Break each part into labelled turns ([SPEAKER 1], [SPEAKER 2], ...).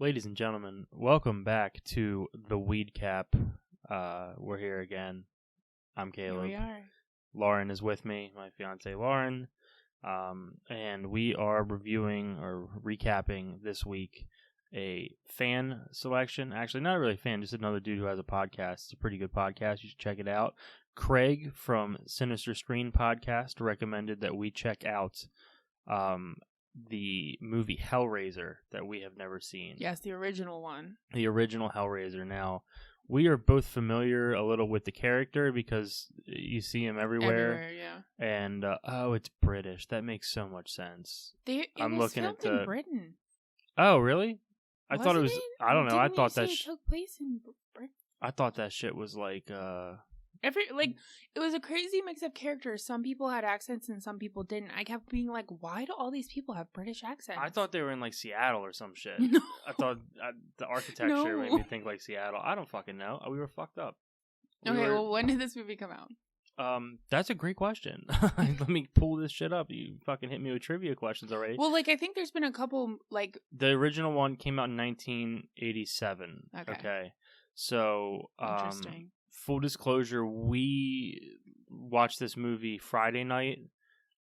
[SPEAKER 1] Ladies and gentlemen, welcome back to the weedcap. We're here again. I'm Caleb.
[SPEAKER 2] Here we are.
[SPEAKER 1] Lauren is with me, my fiance Lauren. And we are reviewing or recapping this week a fan selection. Actually, not really a fan, just another dude who has a podcast. It's a pretty good podcast. You should check it out. Craig from Sinister Screen podcast recommended that we check out the movie Hellraiser that we have never seen.
[SPEAKER 2] Yes, the original one.
[SPEAKER 1] The original Hellraiser. Now, we are both familiar a little with the character because you see him everywhere.
[SPEAKER 2] Yeah.
[SPEAKER 1] And, it's British. That makes so much sense.
[SPEAKER 2] I'm looking at the... in Britain.
[SPEAKER 1] Oh, really? I thought it was... I don't know.
[SPEAKER 2] Didn't
[SPEAKER 1] I thought
[SPEAKER 2] that it took place in Britain?
[SPEAKER 1] I thought that shit was like...
[SPEAKER 2] It was a crazy mix of characters. Some people had accents and some people didn't. I kept being like, why do all these people have British accents?
[SPEAKER 1] I thought they were in like Seattle or some shit.
[SPEAKER 2] No.
[SPEAKER 1] I thought the architecture made me think like Seattle. I don't fucking know. We were fucked up.
[SPEAKER 2] Well, when did this movie come out?
[SPEAKER 1] That's a great question. Let me pull this shit up. You fucking hit me with trivia questions already.
[SPEAKER 2] Well, I think there's been a couple,
[SPEAKER 1] The original one came out in 1987. Okay. So,
[SPEAKER 2] interesting.
[SPEAKER 1] Full disclosure, we watched this movie Friday night,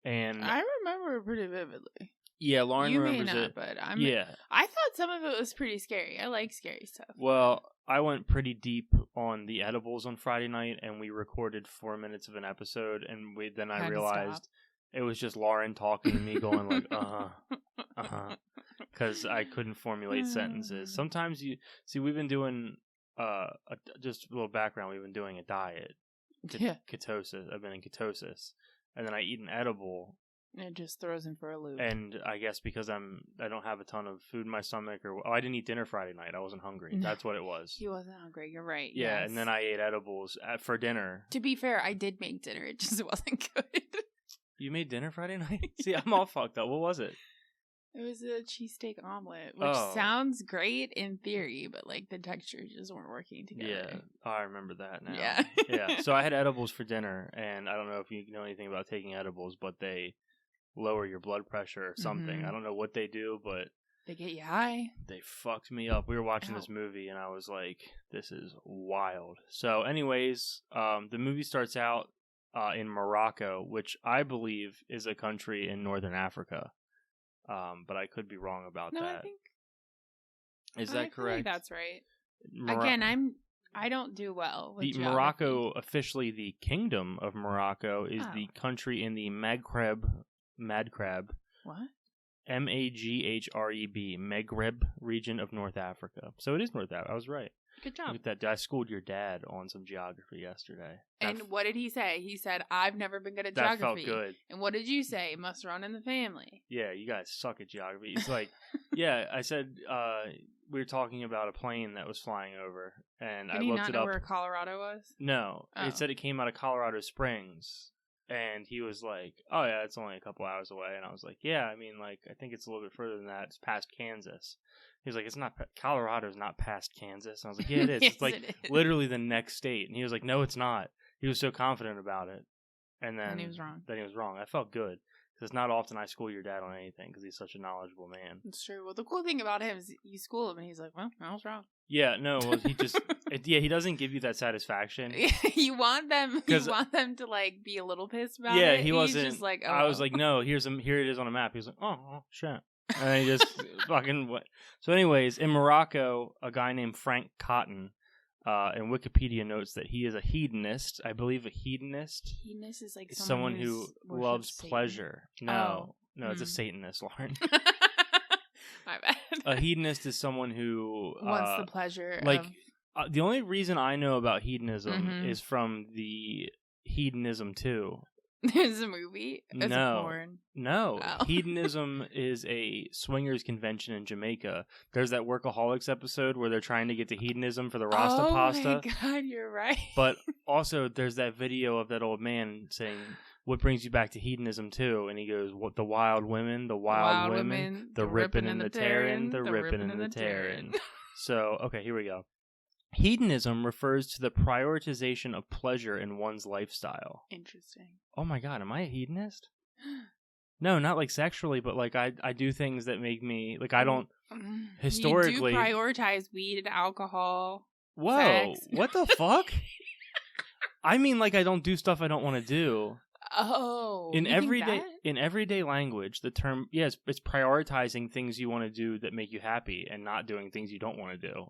[SPEAKER 1] and
[SPEAKER 2] I remember it pretty vividly.
[SPEAKER 1] Yeah, Lauren remembers
[SPEAKER 2] may not,
[SPEAKER 1] it.
[SPEAKER 2] But I thought some of it was pretty scary. I like scary stuff.
[SPEAKER 1] Well, I went pretty deep on the edibles on Friday night, and we recorded 4 minutes of an episode, and then I realized it was just Lauren talking to me, going like, because I couldn't formulate sentences. Sometimes we've been doing. Just a little background. We've been doing a diet, ketosis. I've been in ketosis, and then I eat an edible.
[SPEAKER 2] It just throws him for a loop.
[SPEAKER 1] And I guess because I don't have a ton of food in my stomach, I didn't eat dinner Friday night. I wasn't hungry.
[SPEAKER 2] No.
[SPEAKER 1] That's what it was.
[SPEAKER 2] He wasn't hungry. You're right.
[SPEAKER 1] Yeah,
[SPEAKER 2] yes.
[SPEAKER 1] And then I ate edibles for dinner.
[SPEAKER 2] To be fair, I did make dinner. It just wasn't good.
[SPEAKER 1] You made dinner Friday night? See, I'm all fucked up. What was it?
[SPEAKER 2] It was a cheesesteak omelet, which sounds great in theory, but the textures just weren't working together.
[SPEAKER 1] Yeah, I remember that now.
[SPEAKER 2] Yeah.
[SPEAKER 1] Yeah. So I had edibles for dinner, and I don't know if you know anything about taking edibles, but they lower your blood pressure or something. I don't know what they do, but
[SPEAKER 2] they get you high.
[SPEAKER 1] They fucked me up. We were watching this movie, and I was like, "This is wild." So, anyways, the movie starts out in Morocco, which I believe is a country in northern Africa. But I could be wrong about that. Is that correct?
[SPEAKER 2] I think that's right. Again, I don't do well with geography.
[SPEAKER 1] Morocco, officially the Kingdom of Morocco, is the country in the Maghreb.
[SPEAKER 2] What?
[SPEAKER 1] Maghreb, Maghreb region of North Africa. So it is North Africa. I was right.
[SPEAKER 2] Good job.
[SPEAKER 1] Look at that. I schooled your dad on some geography yesterday.
[SPEAKER 2] And what did he say? He said, I've never been good at geography.
[SPEAKER 1] That felt good.
[SPEAKER 2] And what did you say? It must run in the family.
[SPEAKER 1] Yeah, you guys suck at geography. It's like, yeah, I said, we were talking about a plane that was flying over, and I looked it up. Did he not know
[SPEAKER 2] where Colorado was?
[SPEAKER 1] No. It said it came out of Colorado Springs. And he was like, oh, yeah, it's only a couple hours away. And I was like, yeah, I think it's a little bit further than that. It's past Kansas. He was like, it's not, Colorado's not past Kansas. And I was like, yeah, it is.
[SPEAKER 2] Yes,
[SPEAKER 1] it's literally the next state. And he was like, no, it's not. He was so confident about it. And then
[SPEAKER 2] he was wrong.
[SPEAKER 1] I felt good. Because it's not often I school your dad on anything because he's such a knowledgeable man.
[SPEAKER 2] It's true. Well, the cool thing about him is you school him and he's like, well, I was wrong.
[SPEAKER 1] Yeah, no, well, he just, he doesn't give you that satisfaction.
[SPEAKER 2] You want them to be a little pissed about it.
[SPEAKER 1] Yeah, he wasn't.
[SPEAKER 2] He's just like, oh.
[SPEAKER 1] I was like, no, here it is on a map. He was like, oh shit. And then he just fucking what? So anyways, in Morocco, a guy named Frank Cotton, and Wikipedia notes that he is a hedonist. I believe a hedonist.
[SPEAKER 2] Hedonist is like
[SPEAKER 1] someone who loves
[SPEAKER 2] Satan.
[SPEAKER 1] Pleasure. No, it's a Satanist, Lauren.
[SPEAKER 2] My bad.
[SPEAKER 1] A hedonist is someone who
[SPEAKER 2] wants the pleasure.
[SPEAKER 1] The only reason I know about hedonism is from the Hedonism 2.
[SPEAKER 2] There's a movie? It's a porn.
[SPEAKER 1] No.
[SPEAKER 2] Oh.
[SPEAKER 1] Hedonism is a swingers convention in Jamaica. There's that Workaholics episode where they're trying to get to hedonism for the Rasta pasta.
[SPEAKER 2] Oh my God, you're right.
[SPEAKER 1] But also there's that video of that old man saying, what brings you back to hedonism too? And he goes, what, the wild women, the women, the ripping and the tearing, the ripping and the tearing. So, okay, here we go. Hedonism refers to the prioritization of pleasure in one's lifestyle.
[SPEAKER 2] Interesting.
[SPEAKER 1] Oh my God, am I a hedonist? No, not sexually, but I do things that make me I don't Historically,
[SPEAKER 2] you do prioritize weed and alcohol.
[SPEAKER 1] Whoa,
[SPEAKER 2] sex.
[SPEAKER 1] What the fuck? I mean, like, I don't do stuff I don't want to do.
[SPEAKER 2] Oh,
[SPEAKER 1] in everyday language, the term it's prioritizing things you want to do that make you happy and not doing things you don't want to do.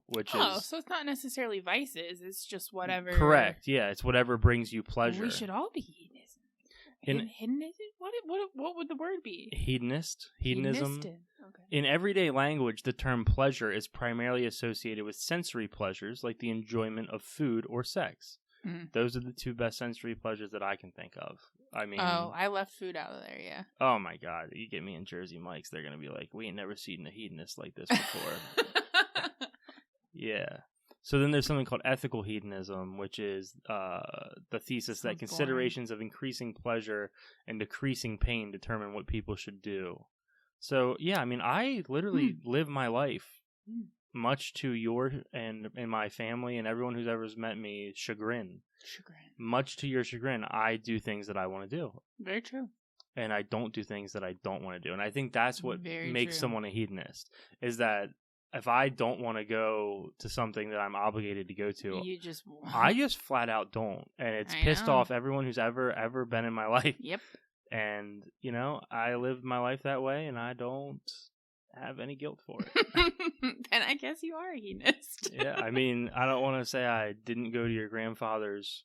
[SPEAKER 2] So it's not necessarily vices. It's just whatever.
[SPEAKER 1] Correct. Yeah, it's whatever brings you pleasure.
[SPEAKER 2] We should all be hedonism. Hedonism? What would the word be?
[SPEAKER 1] Hedonism.
[SPEAKER 2] Okay.
[SPEAKER 1] In everyday language, the term pleasure is primarily associated with sensory pleasures like the enjoyment of food or sex. Mm. Those are the two best sensory pleasures that I can think of. I mean,
[SPEAKER 2] I left food out of there, yeah.
[SPEAKER 1] Oh my God, you get me in Jersey Mike's, they're gonna be like, we ain't never seen a hedonist like this before. Yeah. So then there's something called ethical hedonism, which is the thesis that considerations of increasing pleasure and decreasing pain determine what people should do. So yeah, I mean, I literally live my life. Much to your and my family and everyone who's ever met me chagrin. Much to your chagrin, I do things that I want to do.
[SPEAKER 2] Very true.
[SPEAKER 1] And I don't do things that I don't want to do. And I think that's what makes someone a hedonist, is that if I don't want to go to something that I'm obligated to go to, I just flat out don't. And it's pissed off everyone who's ever been in my life.
[SPEAKER 2] Yep.
[SPEAKER 1] And, I live my life that way, and I don't have any guilt for it.
[SPEAKER 2] Then I guess you are a hedonist.
[SPEAKER 1] Yeah, I mean, I don't want to say I didn't go to your grandfather's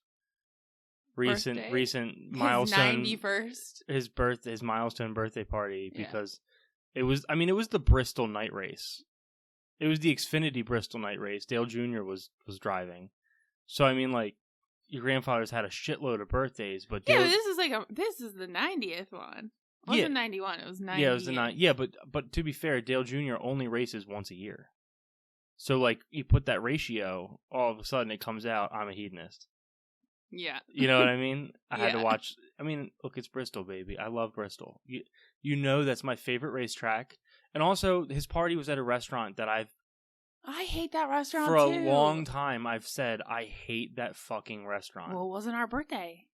[SPEAKER 1] recent milestone,
[SPEAKER 2] his
[SPEAKER 1] 91st, his milestone birthday party, because it was the Bristol night race. It was the Xfinity Bristol night race. Dale Jr. was driving. So I mean, like, your grandfather's had a shitload of birthdays, but
[SPEAKER 2] Dale, this is the 90th one. It wasn't 91, it was 90.
[SPEAKER 1] Yeah, it was the 90. Yeah, but to be fair, Dale Jr. only races once a year. So, like, you put that ratio, all of a sudden it comes out, I'm a hedonist.
[SPEAKER 2] Yeah.
[SPEAKER 1] You know what I mean? I had to watch. I mean, look, it's Bristol, baby. I love Bristol. You know that's my favorite racetrack. And also, his party was at a restaurant that I
[SPEAKER 2] hate that restaurant,
[SPEAKER 1] for a long time, I've said, I hate that fucking restaurant.
[SPEAKER 2] Well, it wasn't our birthday.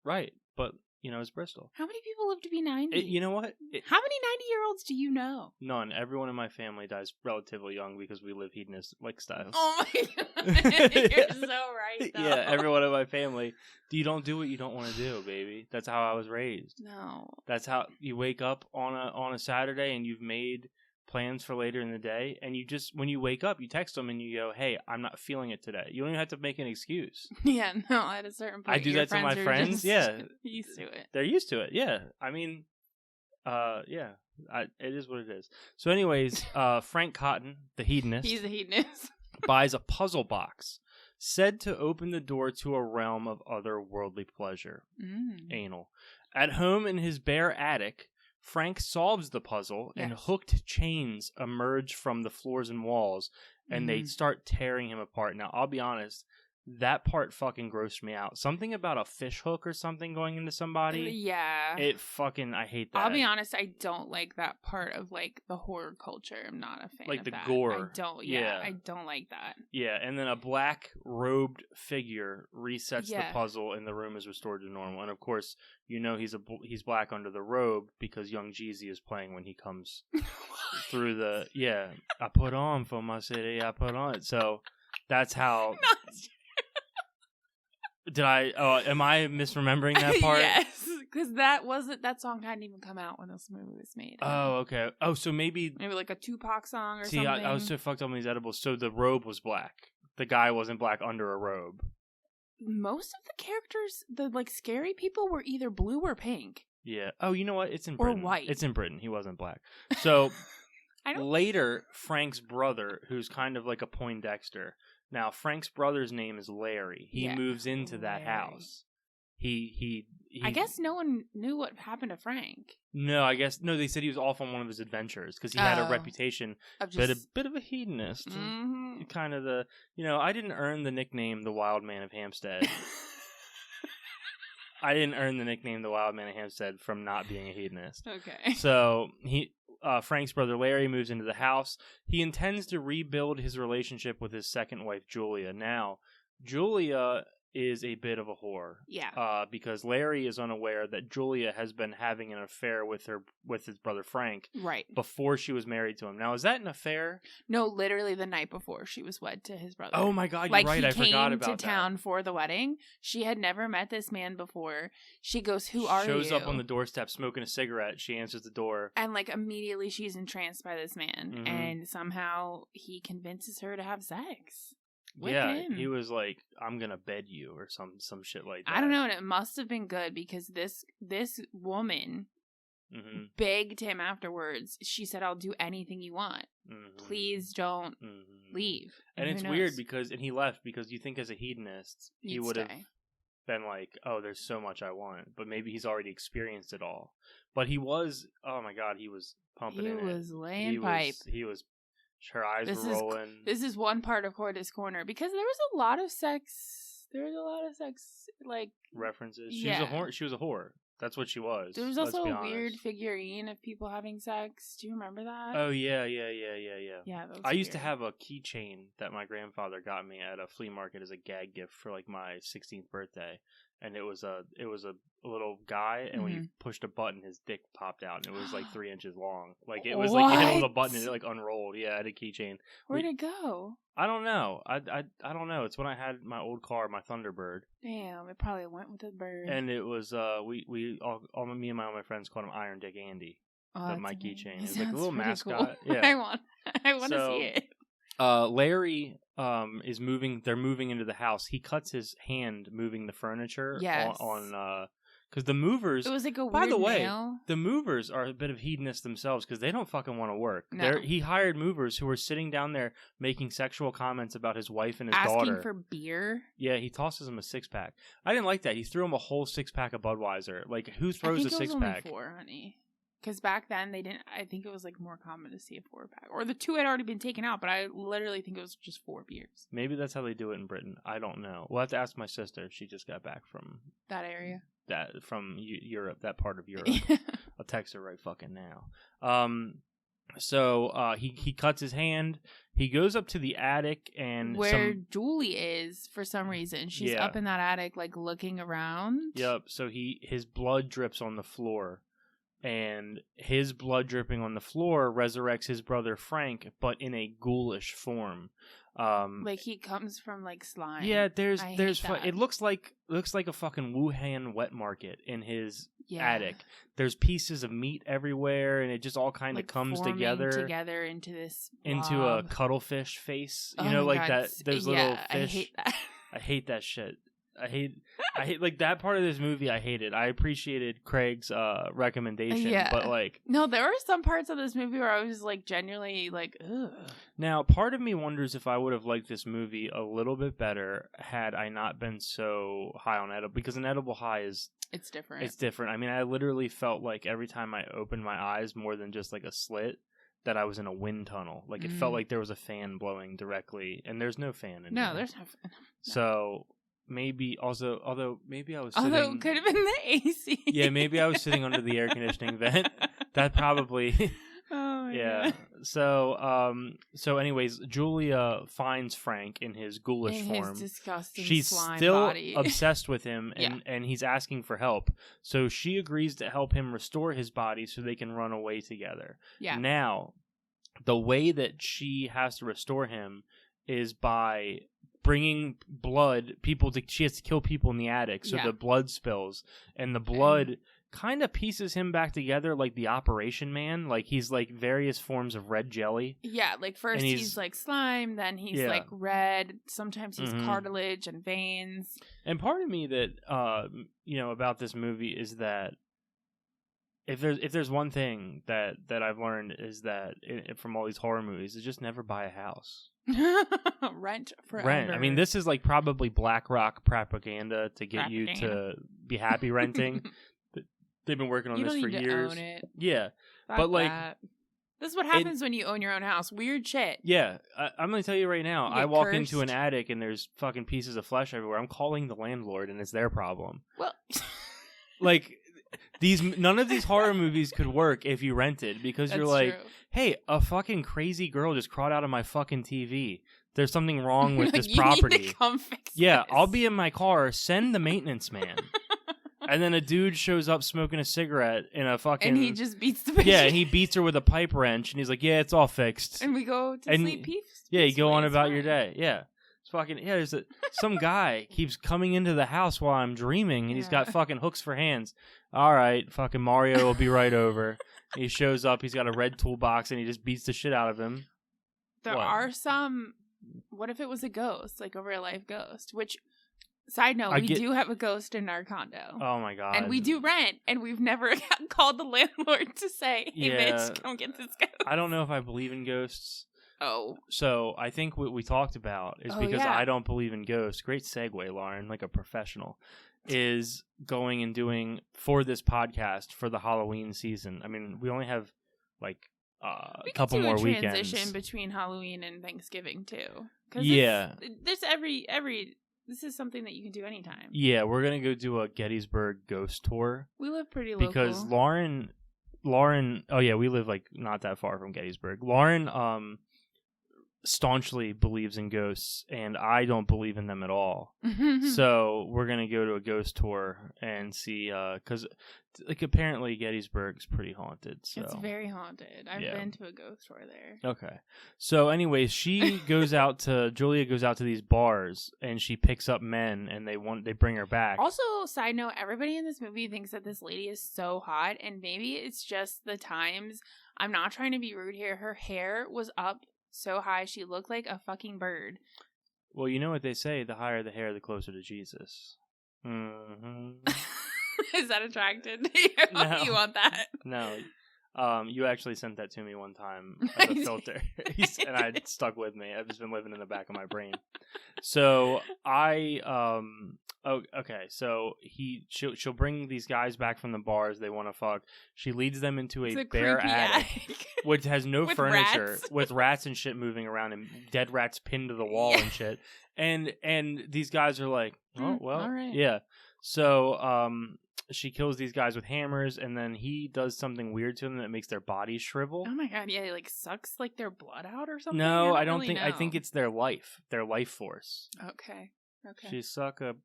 [SPEAKER 1] Right, but... it's Bristol.
[SPEAKER 2] How many people live to be 90?
[SPEAKER 1] You know what?
[SPEAKER 2] How many 90-year-olds do you know?
[SPEAKER 1] None. Everyone in my family dies relatively young because we live hedonist lifestyles.
[SPEAKER 2] Oh my God. You're so right, though.
[SPEAKER 1] Yeah, everyone in my family. You don't do what you don't want to do, baby. That's how I was raised.
[SPEAKER 2] No.
[SPEAKER 1] That's how you wake up on a Saturday and you've made plans for later in the day, and you just, when you wake up, you text them and you go, hey, I'm not feeling it today. You don't even have to make an excuse.
[SPEAKER 2] Yeah, no, at a certain point
[SPEAKER 1] I do that to my friends. Yeah,
[SPEAKER 2] used to it.
[SPEAKER 1] They're used to it. Yeah, I mean, it is what it is. So anyways, Frank Cotton, the hedonist,
[SPEAKER 2] he's a hedonist,
[SPEAKER 1] buys a puzzle box said to open the door to a realm of otherworldly pleasure. Anal. At home in his bare attic, Frank solves the puzzle, and hooked chains emerge from the floors and walls, and they start tearing him apart. Now, I'll be honest, that part fucking grossed me out. Something about a fish hook or something going into somebody.
[SPEAKER 2] Yeah.
[SPEAKER 1] I hate that.
[SPEAKER 2] I'll be honest, I don't like that part of, like, the horror culture. I'm not a fan
[SPEAKER 1] like
[SPEAKER 2] of
[SPEAKER 1] the
[SPEAKER 2] that.
[SPEAKER 1] gore.
[SPEAKER 2] I don't like that.
[SPEAKER 1] Yeah, and then a black robed figure resets the puzzle, and the room is restored to normal. And of course, he's black under the robe because Young Jeezy is playing when he comes through the I put on for my city, I put on it. So that's how. Am I misremembering that part?
[SPEAKER 2] Yes, because that song hadn't even come out when this movie was made.
[SPEAKER 1] Oh, okay. Oh, so maybe
[SPEAKER 2] like a Tupac song or something.
[SPEAKER 1] I was so fucked up on these edibles. So the robe was black. The guy wasn't black under a robe.
[SPEAKER 2] Most of the characters, the like scary people, were either blue or pink.
[SPEAKER 1] Yeah. Oh, you know what? It's in Britain.
[SPEAKER 2] Or white.
[SPEAKER 1] It's in Britain. He wasn't black. So later, Frank's brother, who's kind of like a Poindexter. Now, Frank's brother's name is Larry. He moves into that house. He
[SPEAKER 2] I guess no one knew what happened to Frank.
[SPEAKER 1] No, they said he was off on one of his adventures because he had a reputation of a bit of a hedonist.
[SPEAKER 2] Mm-hmm.
[SPEAKER 1] Kind of the, I didn't earn the nickname the Wild Man of Hampstead. I didn't earn the nickname the Wild Man of Hampstead from not being a hedonist.
[SPEAKER 2] Okay.
[SPEAKER 1] So Frank's brother Larry moves into the house. He intends to rebuild his relationship with his second wife, Julia. Now, Julia is a bit of a whore.
[SPEAKER 2] Yeah.
[SPEAKER 1] Because Larry is unaware that Julia has been having an affair with his brother Frank.
[SPEAKER 2] Right.
[SPEAKER 1] Before she was married to him. Now, is that an affair?
[SPEAKER 2] No, literally the night before she was wed to his brother.
[SPEAKER 1] Oh my God, you're right. I forgot about that.
[SPEAKER 2] He came to town for the wedding. She had never met this man before. She goes, "Who are you?"
[SPEAKER 1] Shows up on the doorstep smoking a cigarette. She answers the door.
[SPEAKER 2] And like immediately she's entranced by this man.
[SPEAKER 1] Mm-hmm.
[SPEAKER 2] And somehow he convinces her to have sex.
[SPEAKER 1] Yeah,
[SPEAKER 2] him.
[SPEAKER 1] he was like, "I'm gonna bed you" or some shit like that.
[SPEAKER 2] I don't know, and it must have been good because this woman begged him afterwards. She said, "I'll do anything you want. Please don't leave."
[SPEAKER 1] And it's weird because he left because you think as a hedonist he would have been like, "Oh, there's so much I want," but maybe he's already experienced it all. But he was, oh my God, he was pumping.
[SPEAKER 2] He was laying pipe.
[SPEAKER 1] He was. Her eyes were rolling.
[SPEAKER 2] This is one part of Corda's Corner because there was a lot of sex. There was a lot of sex, like
[SPEAKER 1] references. She was a whore. She was a whore. That's what she was.
[SPEAKER 2] There was also a weird figurine of people having sex. Do you remember that?
[SPEAKER 1] Oh yeah.
[SPEAKER 2] Yeah, that was
[SPEAKER 1] I used to have a keychain that my grandfather got me at a flea market as a gag gift for like my 16th birthday, and it was a little guy, and when you pushed a button, his dick popped out, and it was like 3 inches long. Like it was like you hit a little button, and it like unrolled. Yeah, I had a keychain.
[SPEAKER 2] Where'd it go?
[SPEAKER 1] I don't know. I don't know. It's when I had my old car, my Thunderbird.
[SPEAKER 2] Damn, it probably went with the bird.
[SPEAKER 1] And it was me and all my friends called him Iron Dick Andy.
[SPEAKER 2] Oh,
[SPEAKER 1] my keychain. It's like a little mascot.
[SPEAKER 2] Cool.
[SPEAKER 1] Yeah,
[SPEAKER 2] I want to see it.
[SPEAKER 1] Larry is moving. They're moving into the house. He cuts his hand moving the furniture.
[SPEAKER 2] Yes.
[SPEAKER 1] on because the movers.
[SPEAKER 2] It was like a weird
[SPEAKER 1] by the way,
[SPEAKER 2] nail.
[SPEAKER 1] The movers are a bit of hedonists themselves because they don't fucking want to work.
[SPEAKER 2] No.
[SPEAKER 1] He hired movers who were sitting down there making sexual comments about his wife and his daughter.
[SPEAKER 2] Asking for beer.
[SPEAKER 1] Yeah, he tosses him a 6-pack. I didn't like that. He threw him a whole 6-pack of Budweiser. Like, who throws a 6-pack?
[SPEAKER 2] I think it was only 4, honey. Because back then they didn't. I think it was like more common to see a 4-pack, or the 2 had already been taken out. But I literally think it was just 4 beers.
[SPEAKER 1] Maybe that's how they do it in Britain. I don't know. We'll have to ask my sister. She just got back from
[SPEAKER 2] that area.
[SPEAKER 1] From Europe, that part of Europe. I'll text her right fucking now. So he cuts his hand. He goes up to the attic and
[SPEAKER 2] where Julie is for some reason. She's up in that attic, like looking around.
[SPEAKER 1] Yep. So his blood drips on the floor. And his blood dripping on the floor resurrects his brother Frank, but in a ghoulish form.
[SPEAKER 2] Like he comes from like slime.
[SPEAKER 1] Yeah, there's it looks like a fucking Wuhan wet market in his attic. There's pieces of meat everywhere, and it just all kind of comes together
[SPEAKER 2] into this
[SPEAKER 1] into a cuttlefish face. You know, like God. That. There's little fish. I hate that. I hate that shit. I hate like that part of this movie. I hate it. I appreciated Craig's recommendation, but like
[SPEAKER 2] no, there were some parts of this movie where I was like genuinely like, ugh.
[SPEAKER 1] Now, part of me wonders if I would have liked this movie a little bit better had I not been so high on edible, because an edible high is
[SPEAKER 2] it's different.
[SPEAKER 1] It's different. I mean, I literally felt like every time I opened my eyes, more than just like a slit, that I was in a wind tunnel. Like it felt like there was a fan blowing directly, and there's no fan in
[SPEAKER 2] No, there's no fan. No.
[SPEAKER 1] So. Maybe also, although maybe I was sitting...
[SPEAKER 2] Although it could have been the AC.
[SPEAKER 1] Yeah, maybe I was sitting under the air conditioning vent. That probably...
[SPEAKER 2] Oh, my
[SPEAKER 1] God. So anyways, Julia finds Frank in his ghoulish form.
[SPEAKER 2] His disgusting
[SPEAKER 1] She's
[SPEAKER 2] slime
[SPEAKER 1] still
[SPEAKER 2] body.
[SPEAKER 1] obsessed with him, and he's asking for help. So she agrees to help him restore his body so they can run away together.
[SPEAKER 2] Yeah.
[SPEAKER 1] Now, the way that she has to restore him is by... bringing blood, she has to kill people in the attic, so the blood spills, and the blood kind of pieces him back together like the Operation Man. Like he's like various forms of red jelly. Yeah,
[SPEAKER 2] like first he's like slime, then he's like red, sometimes he's cartilage and veins. And
[SPEAKER 1] part of me that about this movie is that if there's one thing that I've learned is that from all these horror movies is just never buy a house.
[SPEAKER 2] Rent forever.
[SPEAKER 1] Rent. I mean, this is like probably BlackRock propaganda to get you to be happy renting. They've been working on this for years. You don't need to own it. Yeah, but like
[SPEAKER 2] this is what happens when you own your own house. Weird shit.
[SPEAKER 1] Yeah, I'm gonna tell you right now. I walk into an attic and there's fucking pieces of flesh everywhere. I'm calling the landlord, and it's their problem.
[SPEAKER 2] Well,
[SPEAKER 1] like. none of these horror movies could work if you rented, because you're like,
[SPEAKER 2] true.
[SPEAKER 1] hey, a fucking crazy girl just crawled out of my fucking TV. There's something wrong with this
[SPEAKER 2] you
[SPEAKER 1] property.
[SPEAKER 2] Need to come fix
[SPEAKER 1] this.
[SPEAKER 2] I'll
[SPEAKER 1] be in my car. Send the maintenance man. And then a dude shows up smoking a cigarette in a fucking...
[SPEAKER 2] And he just beats the bitch.
[SPEAKER 1] Yeah, and he beats her with a pipe wrench, and he's like, yeah, it's all fixed.
[SPEAKER 2] And we go to sleep peace.
[SPEAKER 1] Yeah, you go on about your day. Yeah. It's fucking... Yeah, there's some guy keeps coming into the house while I'm dreaming, and he's got fucking hooks for hands. All right, fucking Mario will be right over. He shows up, he's got a red toolbox, and he just beats the shit out of him.
[SPEAKER 2] There are some... What if it was a ghost, like a real life ghost? Which... Side note, we do have a ghost in our condo.
[SPEAKER 1] Oh my god.
[SPEAKER 2] And we do rent, and we've never called the landlord to say, hey bitch, come get this ghost.
[SPEAKER 1] I don't know if I believe in ghosts.
[SPEAKER 2] Oh.
[SPEAKER 1] So I think what we talked about is because I don't believe in ghosts. Great segue, Lauren, like a professional. Is going and doing for this podcast for the Halloween season. I mean, we only have like a couple more weekends.
[SPEAKER 2] Transition between Halloween and Thanksgiving too.
[SPEAKER 1] Yeah.
[SPEAKER 2] There's every this is something that you can do anytime.
[SPEAKER 1] Yeah, we're going to go do a Gettysburg ghost tour.
[SPEAKER 2] We live pretty local.
[SPEAKER 1] Because Lauren, oh yeah, we live like not that far from Gettysburg. Lauren staunchly believes in ghosts, and I don't believe in them at all. So we're going to go to a ghost tour and see, because like apparently Gettysburg's pretty haunted. So
[SPEAKER 2] it's very haunted. I've been to a ghost tour there.
[SPEAKER 1] Okay. So anyways, Julia goes out to these bars, and she picks up men, and they bring her back.
[SPEAKER 2] Also, side note, everybody in this movie thinks that this lady is so hot, and maybe it's just the times. I'm not trying to be rude here. Her hair was up so high, she looked like a fucking bird.
[SPEAKER 1] Well, you know what they say, the higher the hair, the closer to Jesus. Mm-hmm.
[SPEAKER 2] Is that attracted to you? No. You want that?
[SPEAKER 1] No. You actually sent that to me one time as a filter, and it stuck with me. I've just been living in the back of my brain. So okay. So she'll bring these guys back from the bars. They want to fuck. She leads them into a bare attic, which has no furniture, with rats and shit moving around, and dead rats pinned to the wall and shit. And these guys are like, oh well,
[SPEAKER 2] all right.
[SPEAKER 1] Yeah. So she kills these guys with hammers, and then he does something weird to them that makes their bodies shrivel.
[SPEAKER 2] Oh my god, yeah, he like sucks like their blood out or something?
[SPEAKER 1] No, I don't really think. I think it's their life force.
[SPEAKER 2] Okay.
[SPEAKER 1] She suck a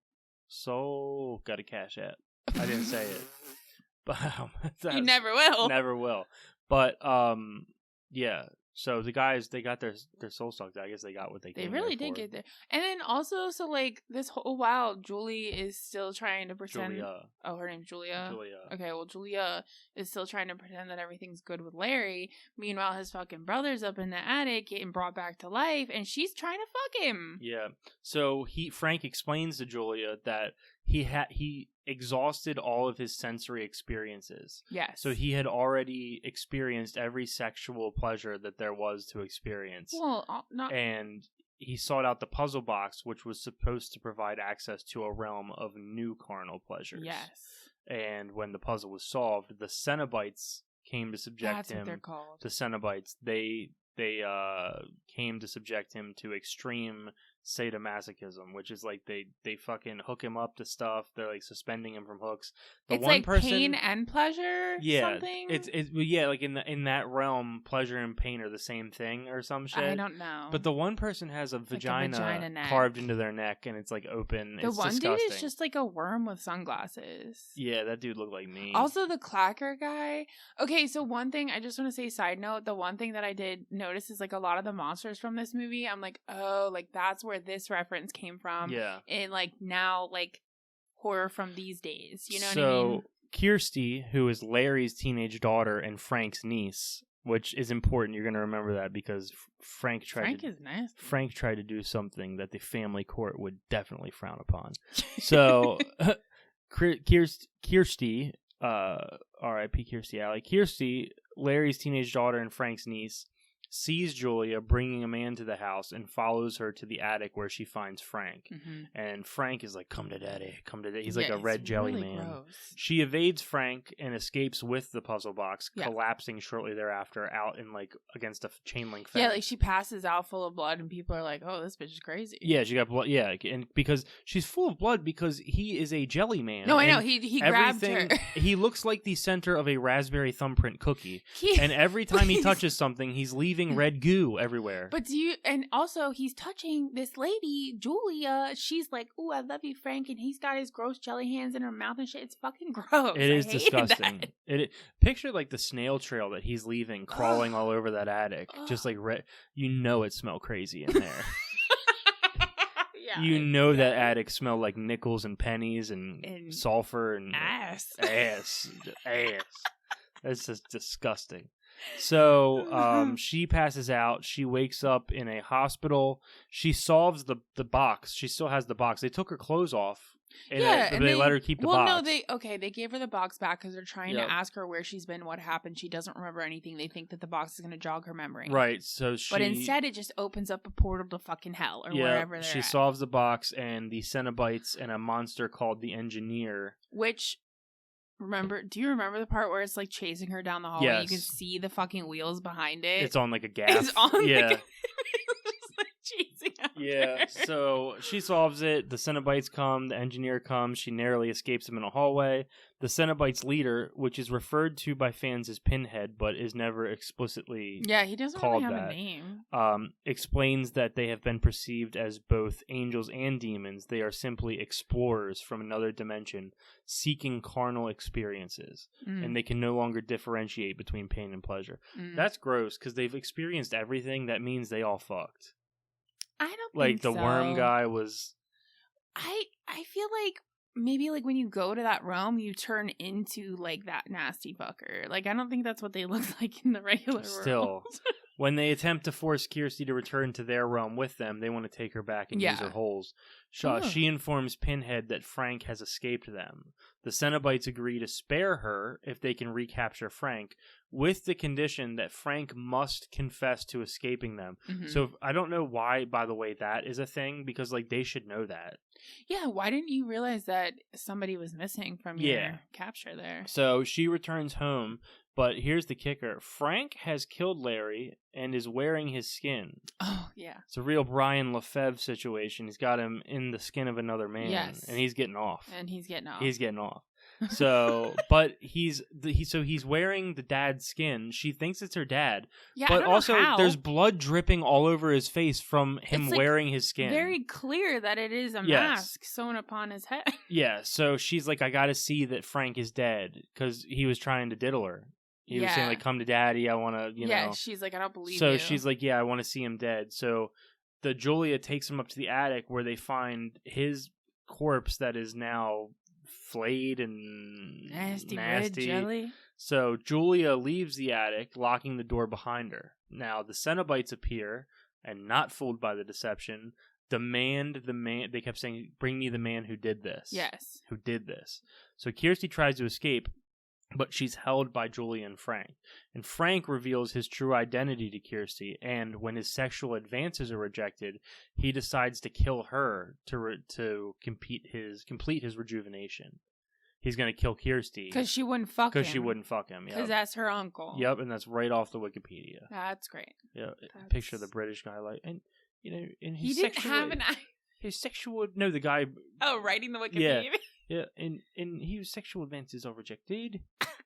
[SPEAKER 1] soul. Got a cash app. I didn't say it, but
[SPEAKER 2] you never will.
[SPEAKER 1] Never will. But yeah. So the guys, they got their soul sucked. I guess they got what they.
[SPEAKER 2] They really did get there. And then also, so like this whole while, Julie is still trying to pretend.
[SPEAKER 1] Julia.
[SPEAKER 2] Oh, her name's Julia.
[SPEAKER 1] Julia.
[SPEAKER 2] Okay, well, Julia is still trying to pretend that everything's good with Larry. Meanwhile, his fucking brother's up in the attic getting brought back to life, and she's trying to fuck him.
[SPEAKER 1] Yeah. So Frank explains to Julia that he exhausted all of his sensory experiences.
[SPEAKER 2] Yes.
[SPEAKER 1] So he had already experienced every sexual pleasure that there was to experience.
[SPEAKER 2] Well,
[SPEAKER 1] and he sought out the puzzle box, which was supposed to provide access to a realm of new carnal pleasures.
[SPEAKER 2] Yes.
[SPEAKER 1] And when the puzzle was solved, the Cenobites came to subject him.
[SPEAKER 2] That's what they're called.
[SPEAKER 1] The Cenobites. They came to subject him to extreme sadomasochism, which is like they fucking hook him up to stuff. They're like suspending him from hooks.
[SPEAKER 2] It's one like person, pain and pleasure.
[SPEAKER 1] Yeah,
[SPEAKER 2] something?
[SPEAKER 1] It's like in that realm, pleasure and pain are the same thing or some shit.
[SPEAKER 2] I don't know.
[SPEAKER 1] But the one person has a vagina carved into their neck, and it's like open.
[SPEAKER 2] The
[SPEAKER 1] it's
[SPEAKER 2] one
[SPEAKER 1] disgusting.
[SPEAKER 2] Dude is just like a worm with sunglasses.
[SPEAKER 1] Yeah, that dude looked like me.
[SPEAKER 2] Also, the clacker guy. Okay, so one thing I just want to say, side note, the one thing that I did notice is like a lot of the monsters from this movie, I'm like, oh, like that's where this reference came from.
[SPEAKER 1] Yeah.
[SPEAKER 2] And like now, like horror from these days. You know what I mean?
[SPEAKER 1] So Kirsty, who is Larry's teenage daughter and Frank's niece, which is important. You're going to remember that because Frank
[SPEAKER 2] is nasty.
[SPEAKER 1] Frank tried to do something that the family court would definitely frown upon. So Kirsty, R.I.P. Kirstie Alley. Kirsty, Larry's teenage daughter and Frank's niece, sees Julia bringing a man to the house and follows her to the attic where she finds Frank. And Frank is like, come to daddy, come to daddy. He's like a red jelly
[SPEAKER 2] really
[SPEAKER 1] man.
[SPEAKER 2] Gross.
[SPEAKER 1] She evades Frank and escapes with the puzzle box, collapsing shortly thereafter out in like against a chain link fence.
[SPEAKER 2] Yeah, like she passes out full of blood and people are like, oh, this bitch is crazy.
[SPEAKER 1] Yeah, she got blood. Yeah, and because she's full of blood because he is a jelly man.
[SPEAKER 2] No, I know. He grabbed her.
[SPEAKER 1] He looks like the center of a raspberry thumbprint cookie. And every time he touches something, he's leaving red goo everywhere.
[SPEAKER 2] But and also he's touching this lady, Julia. She's like, "Ooh, I love you, Frank," and he's got his gross jelly hands in her mouth and shit. It's fucking gross.
[SPEAKER 1] It is disgusting. Picture like the snail trail that he's leaving, crawling all over that attic, just like you know it smelled crazy in there. You know that attic smelled like nickels and pennies and sulfur and ass. That's just disgusting. So she passes out. She wakes up in a hospital. She solves the box. She still has the box. They took her clothes off. And they let her keep the box.
[SPEAKER 2] No, they gave her the box back because they're trying to ask her where she's been, what happened. She doesn't remember anything. They think that the box is going to jog her memory.
[SPEAKER 1] Right. But
[SPEAKER 2] instead, it just opens up a portal to fucking hell or wherever they're
[SPEAKER 1] she
[SPEAKER 2] at.
[SPEAKER 1] solves the box, and the Cenobites and a monster called the Engineer.
[SPEAKER 2] Which, do you remember the part where it's like chasing her down the hallway?
[SPEAKER 1] Yes.
[SPEAKER 2] You can see the fucking wheels behind it.
[SPEAKER 1] It's on like a gaff.
[SPEAKER 2] It's on the chasing after.
[SPEAKER 1] Yeah, so she solves it. The Cenobites come. The Engineer comes. She narrowly escapes him in a hallway. The Cenobites' leader, which is referred to by fans as Pinhead, but is never explicitly
[SPEAKER 2] he doesn't really have a name.
[SPEAKER 1] Explains that they have been perceived as both angels and demons. They are simply explorers from another dimension, seeking carnal experiences, and they can no longer differentiate between pain and pleasure. That's gross, because they've experienced everything. That means they all fucked.
[SPEAKER 2] I don't
[SPEAKER 1] think
[SPEAKER 2] so.
[SPEAKER 1] The worm guy was...
[SPEAKER 2] I feel like maybe like when you go to that realm, you turn into like that nasty fucker. Like I don't think that's what they look like in the regular world.
[SPEAKER 1] When they attempt to force Kirsty to return to their realm with them, they want to take her back and use her holes. She informs Pinhead that Frank has escaped them. The Cenobites agree to spare her if they can recapture Frank, with the condition that Frank must confess to escaping them. So I don't know why, by the way, that is a thing, because like they should know that.
[SPEAKER 2] Yeah, why didn't you realize that somebody was missing from your capture there?
[SPEAKER 1] So she returns home. But here's the kicker. Frank has killed Larry and is wearing his skin.
[SPEAKER 2] Oh, yeah.
[SPEAKER 1] It's a real Brian Lefebvre situation. He's got him in the skin of another man.
[SPEAKER 2] Yes.
[SPEAKER 1] And he's getting off.
[SPEAKER 2] He's getting off.
[SPEAKER 1] So, but he's wearing the dad's skin. She thinks it's her dad.
[SPEAKER 2] Yeah,
[SPEAKER 1] but
[SPEAKER 2] I don't
[SPEAKER 1] also
[SPEAKER 2] know how.
[SPEAKER 1] There's blood dripping all over his face from him wearing his skin.
[SPEAKER 2] Very clear that it is a mask sewn upon his head.
[SPEAKER 1] Yeah, so she's like, I gotta see that Frank is dead, because he was trying to diddle her. He was saying, like, come to daddy, I want to, you know.
[SPEAKER 2] Yeah, she's like, I don't believe you.
[SPEAKER 1] So she's like, yeah, I want to see him dead. So the Julia takes him up to the attic where they find his corpse that is now flayed and nasty.
[SPEAKER 2] Red jelly.
[SPEAKER 1] So Julia leaves the attic, locking the door behind her. Now the Cenobites appear, and not fooled by the deception, demand the man. They kept saying, bring me the man who did this.
[SPEAKER 2] Yes.
[SPEAKER 1] Who did this. So Kirsty tries to escape, but she's held by Julia and Frank. And Frank reveals his true identity to Kirsty, and when his sexual advances are rejected, he decides to kill her to complete his rejuvenation. He's going to kill Kirsty.
[SPEAKER 2] Because she wouldn't fuck him.
[SPEAKER 1] Because she wouldn't fuck him,
[SPEAKER 2] Because that's her uncle.
[SPEAKER 1] Yep, and that's right off the Wikipedia.
[SPEAKER 2] That's great.
[SPEAKER 1] Yeah, picture the British guy, like, and, you know, in his
[SPEAKER 2] he didn't have an eye.
[SPEAKER 1] His sexual... No, the guy...
[SPEAKER 2] Oh, writing the Wikipedia?
[SPEAKER 1] Yeah. Yeah, and his sexual advances are rejected.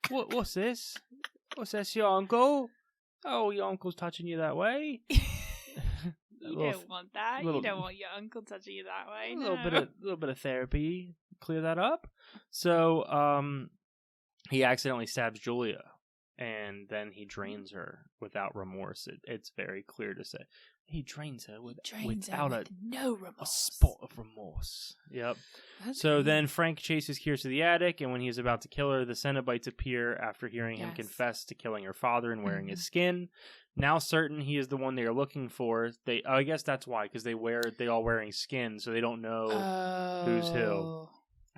[SPEAKER 1] What's this? What's this, your uncle? Oh, your uncle's touching you that way.
[SPEAKER 2] You don't want that. You don't want your uncle touching you that way.
[SPEAKER 1] A little bit of therapy, clear that up. So, he accidentally stabs Julia, and then he drains her without remorse. It's very clear to say. He drains her without
[SPEAKER 2] no remorse.
[SPEAKER 1] A spot of remorse. Yep. So then Frank chases Kirsty to the attic, and when he's about to kill her, the Cenobites appear after hearing him confess to killing her father and wearing his skin. Now certain he is the one they are looking for. I guess that's why, because they all wearing skin, so they don't know who's who.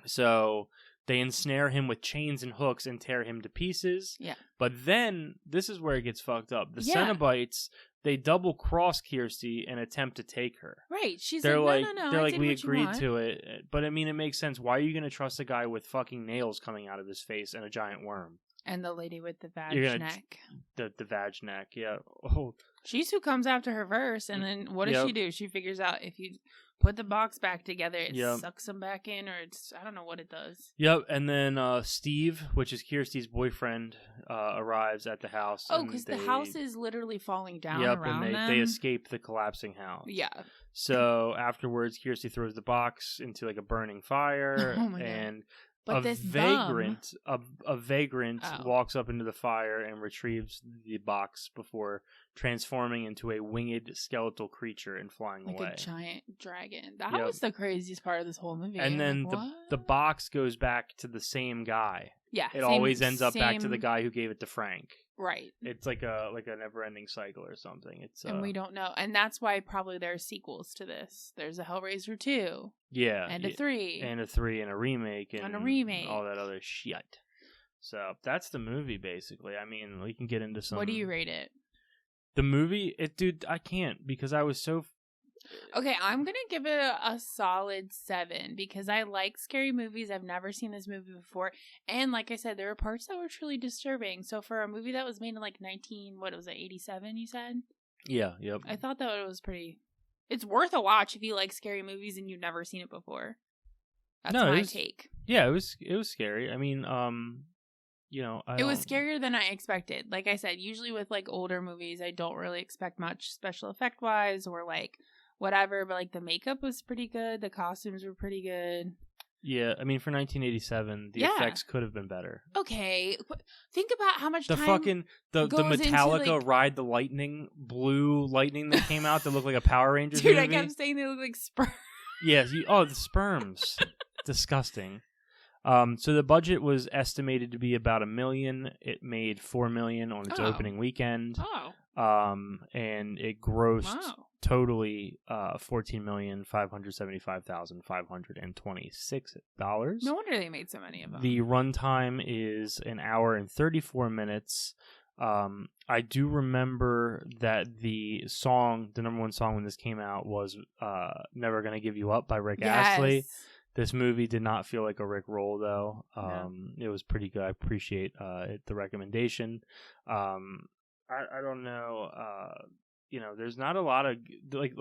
[SPEAKER 1] So they ensnare him with chains and hooks and tear him to pieces.
[SPEAKER 2] Yeah.
[SPEAKER 1] But then, this is where it gets fucked up. The Cenobites... they double cross Kirsty and attempt to take her.
[SPEAKER 2] Right. She's
[SPEAKER 1] no. They're
[SPEAKER 2] like,
[SPEAKER 1] we agreed to it. But I mean, it makes sense. Why are you going to trust a guy with fucking nails coming out of his face and a giant worm?
[SPEAKER 2] And the lady with the vag neck.
[SPEAKER 1] The vag neck, yeah. Oh.
[SPEAKER 2] She's who comes after her first, and then what does she do? She figures out if you put the box back together, it sucks them back in, or I don't know what it does.
[SPEAKER 1] Yep, and then Steve, which is Kirsty's boyfriend, arrives at the house.
[SPEAKER 2] Oh, because the house is literally falling down around them.
[SPEAKER 1] They escape the collapsing house.
[SPEAKER 2] Yeah.
[SPEAKER 1] So afterwards, Kirsty throws the box into like a burning fire, and
[SPEAKER 2] but
[SPEAKER 1] a vagrant walks up into the fire and retrieves the box before transforming into a winged skeletal creature and flying away.
[SPEAKER 2] Like a giant dragon. That was the craziest part of this whole movie.
[SPEAKER 1] And then the box goes back to the same guy.
[SPEAKER 2] Yeah.
[SPEAKER 1] It always ends up back to the guy who gave it to Frank.
[SPEAKER 2] Right.
[SPEAKER 1] It's like a never-ending cycle or something.
[SPEAKER 2] And we don't know. And that's why probably there are sequels to this. There's a Hellraiser 2.
[SPEAKER 1] Yeah.
[SPEAKER 2] And a 3.
[SPEAKER 1] And a 3 and a remake.
[SPEAKER 2] And a remake.
[SPEAKER 1] All that other shit. So that's the movie, basically. I mean, we can get into some...
[SPEAKER 2] What do you rate it?
[SPEAKER 1] The movie? Dude, I can't because I was so...
[SPEAKER 2] Okay, I'm going to give it a solid 7 because I like scary movies. I've never seen this movie before. And like I said, there were parts that were truly disturbing. So for a movie that was made in like 87, you said?
[SPEAKER 1] Yeah, yep.
[SPEAKER 2] I thought that it was pretty... It's worth a watch if you like scary movies and you've never seen it before. That's my take.
[SPEAKER 1] Yeah, it was scary. I mean, it
[SPEAKER 2] was scarier than I expected. Like I said, usually with like older movies, I don't really expect much special effect wise or like whatever, but like the makeup was pretty good, the costumes were pretty good.
[SPEAKER 1] Yeah, I mean for 1987, the effects could have been better.
[SPEAKER 2] Okay, think about how much
[SPEAKER 1] the Metallica Ride the Lightning blue lightning that came out that looked like a Power Rangers movie.
[SPEAKER 2] I kept saying they look like sperms.
[SPEAKER 1] Yes, the sperms, disgusting. So the budget was estimated to be about $1 million. It made $4 million on its opening weekend. And it grossed totally $14,575,526.
[SPEAKER 2] No wonder they made so many of them.
[SPEAKER 1] The runtime is 1 hour and 34 minutes. I do remember that the number one song when this came out was "Never Gonna Give You Up" by Rick Astley. This movie did not feel like a Rick roll, though. It was pretty good. I appreciate the recommendation. I don't know. There's not a lot of like.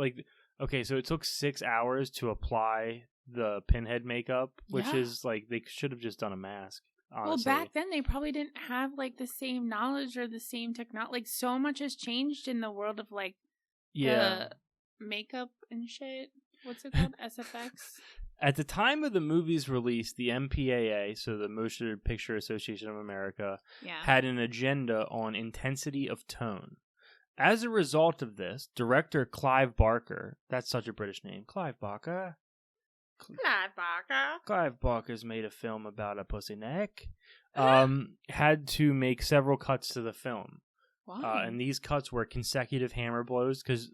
[SPEAKER 1] Okay, so it took 6 hours to apply the pinhead makeup, which is like they should have just done a mask. Honestly.
[SPEAKER 2] Well, back then they probably didn't have like the same knowledge or the same technology. Like so much has changed in the world of like the makeup and shit. What's it called? SFX.
[SPEAKER 1] At the time of the movie's release, the MPAA, so the Motion Picture Association of America, had an agenda on intensity of tone. As a result of this, director Clive Barker, that's such a British name, Clive Barker. Clive Barker's made a film about a pussy neck. Had to make several cuts to the film. Wow. And these cuts were consecutive hammer blows because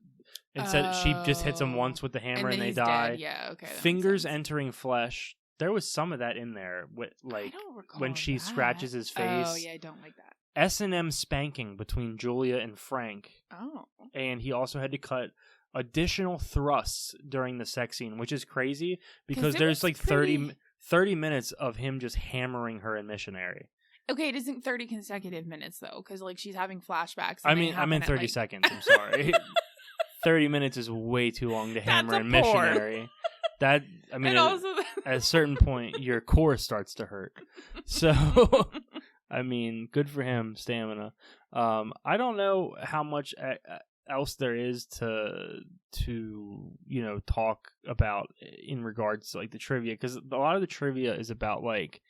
[SPEAKER 1] instead she just hits him once with the hammer and they die.
[SPEAKER 2] Dead. Yeah, okay.
[SPEAKER 1] Fingers entering flesh. There was some of that in there with like when she scratches his face.
[SPEAKER 2] Oh yeah, I don't like that.
[SPEAKER 1] S&M spanking between Julia and Frank.
[SPEAKER 2] Oh.
[SPEAKER 1] And he also had to cut additional thrusts during the sex scene, which is crazy because there's like 30 minutes of him just hammering her in Missionary.
[SPEAKER 2] Okay, it isn't 30 consecutive minutes though, because like she's having flashbacks.
[SPEAKER 1] I mean 30 seconds. I'm sorry. 30 minutes is way too long to hammer in Missionary. At a certain point, your core starts to hurt. So, I mean, good for him, stamina. I don't know how much else there is to talk about in regards to like the trivia, because a lot of the trivia is about like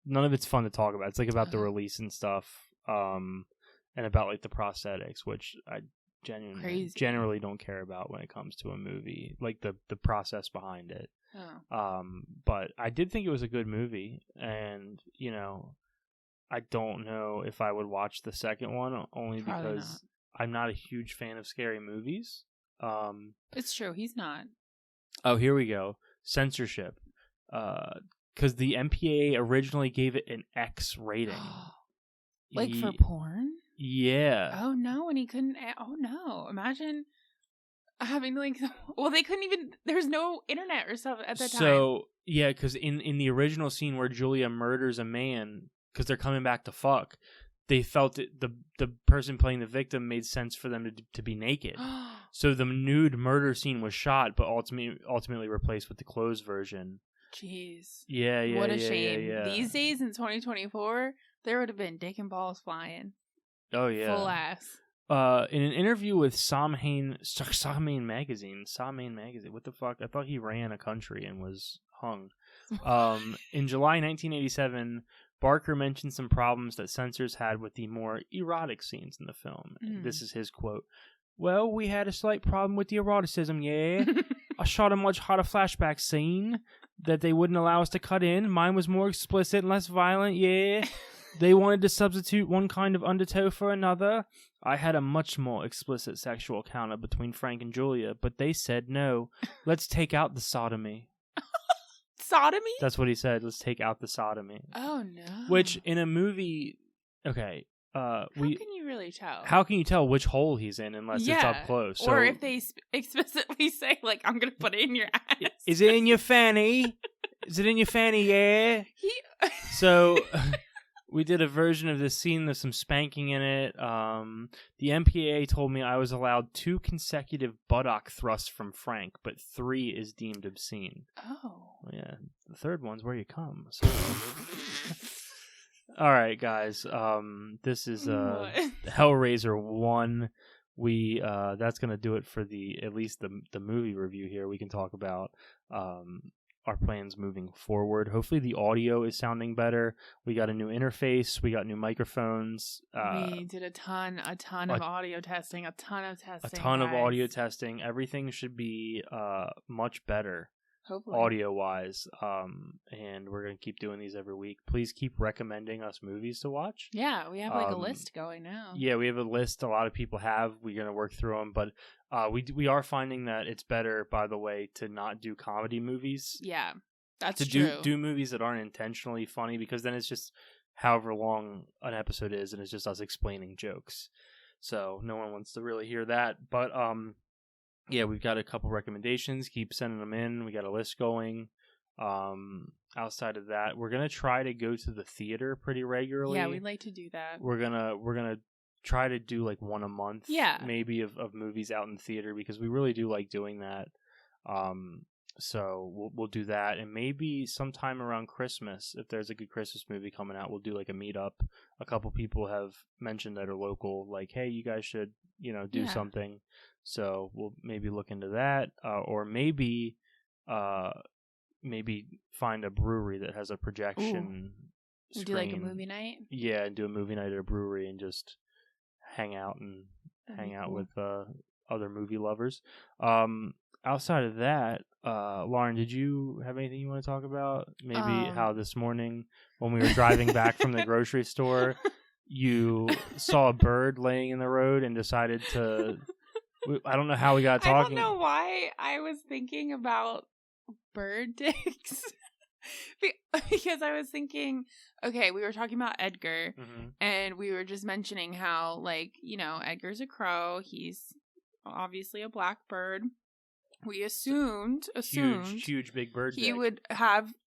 [SPEAKER 1] none of it's fun to talk about. It's like about the release and stuff, and about like the prosthetics, which I generally don't care about when it comes to a movie, like the process behind it. But I did think it was a good movie, and I don't know if I would watch the second one only because I'm not a huge fan of scary movies.
[SPEAKER 2] It's true, he's not.
[SPEAKER 1] Oh, here we go. Censorship. Because the MPAA originally gave it an X rating.
[SPEAKER 2] Like for porn?
[SPEAKER 1] Yeah.
[SPEAKER 2] Oh no, and he couldn't. Oh no, imagine having like. Well, they couldn't even. There's no internet or stuff at that time.
[SPEAKER 1] So yeah, because in the original scene where Julia murders a man because they're coming back to fuck, they felt the person playing the victim made sense for them to be naked. So the nude murder scene was shot, but ultimately replaced with the closed version.
[SPEAKER 2] Jeez.
[SPEAKER 1] Yeah.
[SPEAKER 2] What a shame.
[SPEAKER 1] Yeah.
[SPEAKER 2] These days in 2024, there would have been dick and balls flying.
[SPEAKER 1] Oh yeah.
[SPEAKER 2] Full ass.
[SPEAKER 1] In an interview with Samhain magazine, what the fuck? I thought he ran a country and was hung. In July 1987, Barker mentioned some problems that censors had with the more erotic scenes in the film. This is his quote. Well, we had a slight problem with the eroticism, yeah. I shot a much hotter flashback scene that they wouldn't allow us to cut in. Mine was more explicit and less violent, yeah. They wanted to substitute one kind of undertow for another. I had a much more explicit sexual encounter between Frank and Julia, but they said no. Let's take out the sodomy.
[SPEAKER 2] Sodomy?
[SPEAKER 1] That's what he said. Let's take out the sodomy.
[SPEAKER 2] Oh no.
[SPEAKER 1] Which in a movie, okay.
[SPEAKER 2] How can you really tell?
[SPEAKER 1] How can you tell which hole he's in unless it's up close?
[SPEAKER 2] Or if they explicitly say, like, I'm going to put it in your ass.
[SPEAKER 1] Is it in your fanny? Is it in your fanny? Yeah. So we did a version of this scene. There's some spanking in it. The MPAA told me I was allowed 2 consecutive buttock thrusts from Frank, but 3 is deemed obscene.
[SPEAKER 2] Oh.
[SPEAKER 1] Yeah. The third one's where you come. So. All right, guys. This is Hellraiser 1. We that's gonna do it for at least the movie review here. We can talk about our plans moving forward. Hopefully the audio is sounding better. We got a new interface. We got new microphones.
[SPEAKER 2] We did a ton of audio testing. A ton of
[SPEAKER 1] audio testing. Everything should be much better.
[SPEAKER 2] Hopefully.
[SPEAKER 1] Audio-wise, and we're going to keep doing these every week. Please keep recommending us movies to watch.
[SPEAKER 2] Yeah, we have like a list going now.
[SPEAKER 1] Yeah, we have a list. A lot of people have. We're going to work through them, but we are finding that it's better, by the way, to not do comedy movies.
[SPEAKER 2] Yeah, that's
[SPEAKER 1] true. Do movies that aren't intentionally funny, because then it's just however long an episode is, and it's just us explaining jokes. So no one wants to really hear that, but yeah, we've got a couple recommendations. Keep sending them in. We got a list going. Outside of that, we're gonna try to go to the theater pretty regularly.
[SPEAKER 2] Yeah, we'd like to do that.
[SPEAKER 1] We're gonna try to do like one a month.
[SPEAKER 2] Yeah,
[SPEAKER 1] maybe of movies out in the theater, because we really do like doing that. So we'll do that, and maybe sometime around Christmas, if there's a good Christmas movie coming out, we'll do like a meetup. A couple people have mentioned that are local, like, hey, you guys should do something. So we'll maybe look into that, or maybe find a brewery that has a projection screen.
[SPEAKER 2] Do like a movie night?
[SPEAKER 1] Yeah, and do a movie night at a brewery and just hang out with other movie lovers. Outside of that, Lauren, did you have anything you want to talk about? Maybe how this morning when we were driving back from the grocery store, you saw a bird laying in the road and decided to... I don't know how we got talking.
[SPEAKER 2] I don't know why I was thinking about bird dicks. Because I was thinking, okay, we were talking about Edgar, and we were just mentioning how, like, Edgar's a crow. He's obviously a black bird. We assumed
[SPEAKER 1] huge big bird
[SPEAKER 2] he
[SPEAKER 1] dick.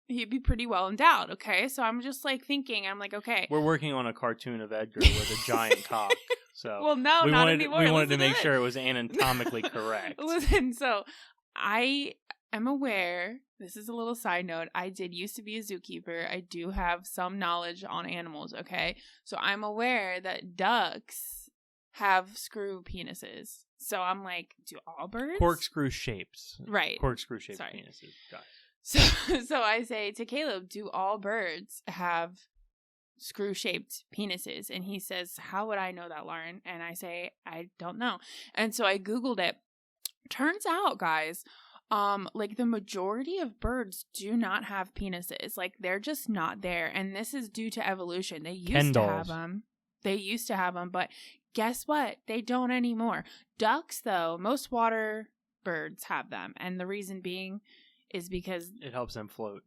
[SPEAKER 2] He'd be pretty well endowed, okay? So I'm just like thinking, I'm like, okay.
[SPEAKER 1] We're working on a cartoon of Edgar with a giant cock. So
[SPEAKER 2] well, no, not anymore.
[SPEAKER 1] We wanted to make sure it was anatomically correct.
[SPEAKER 2] Listen, so I am aware, this is a little side note, I did used to be a zookeeper. I do have some knowledge on animals, okay? So I'm aware that ducks have screw penises. So I'm like, do all birds?
[SPEAKER 1] Corkscrew shapes.
[SPEAKER 2] Right.
[SPEAKER 1] Corkscrew shaped penises. Got
[SPEAKER 2] it. So I say to Caleb, do all birds have screw-shaped penises? And he says, how would I know that, Lauren? And I say, I don't know. And so I Googled it. Turns out, guys, like the majority of birds do not have penises. Like they're just not there. And this is due to evolution. They used to have them. But guess what? They don't anymore. Ducks, though, most water birds have them. And the reason being is because
[SPEAKER 1] it helps them float.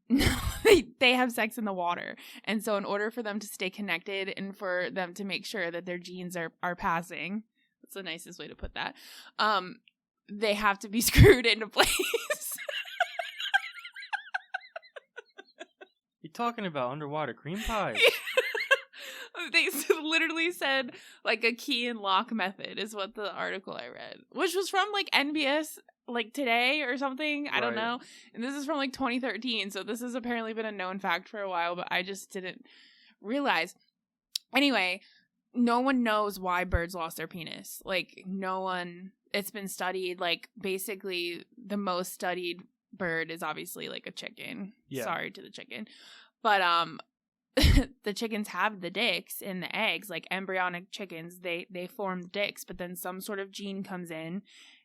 [SPEAKER 2] they have sex in the water. And so in order for them to stay connected and for them to make sure that their genes are passing, that's the nicest way to put that, they have to be screwed into place.
[SPEAKER 1] You're talking about underwater cream pies.
[SPEAKER 2] They literally said like a key and lock method is what the article I read, which was from like NBS like today or something. I don't know. And this is from like 2013. So this has apparently been a known fact for a while, but I just didn't realize. Anyway, no one knows why birds lost their penis. Like no one, it's been studied. Like basically the most studied bird is obviously like a chicken. Yeah. Sorry to the chicken. But the chickens have the dicks in the eggs, like embryonic chickens, they form dicks, but then some sort of gene comes in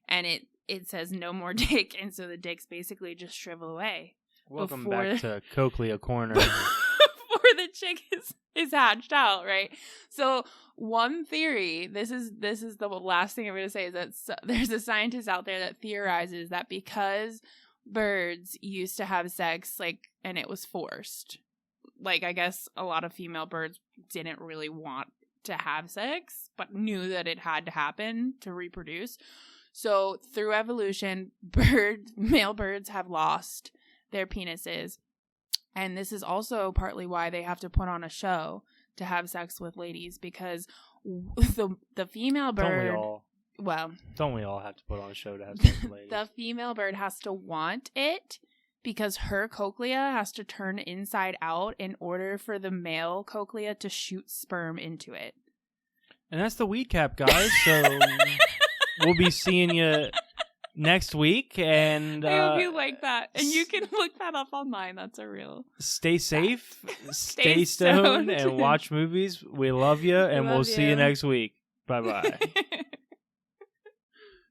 [SPEAKER 2] and it says no more dick, and so the dicks basically just shrivel away.
[SPEAKER 1] Welcome back to Cochlea Corner.
[SPEAKER 2] Before the chick is hatched out, right? So one theory, this is the last thing I'm going to say, is that there's a scientist out there that theorizes that because birds used to have sex, like, and it was forced. Like, I guess a lot of female birds didn't really want to have sex, but knew that it had to happen to reproduce. So through evolution, male birds have lost their penises. And this is also partly why they have to put on a show to have sex with ladies, because the female bird...
[SPEAKER 1] Don't we all have to put on a show to have sex with ladies?
[SPEAKER 2] The female bird has to want it, because her cochlea has to turn inside out in order for the male cochlea to shoot sperm into it.
[SPEAKER 1] And that's the weedcap, guys. So we'll be seeing you next week. And
[SPEAKER 2] I hope you like that. And you can look that up online. That's a real...
[SPEAKER 1] Stay safe, stay stoned, and watch movies. We love you, and we'll see you next week. Bye-bye.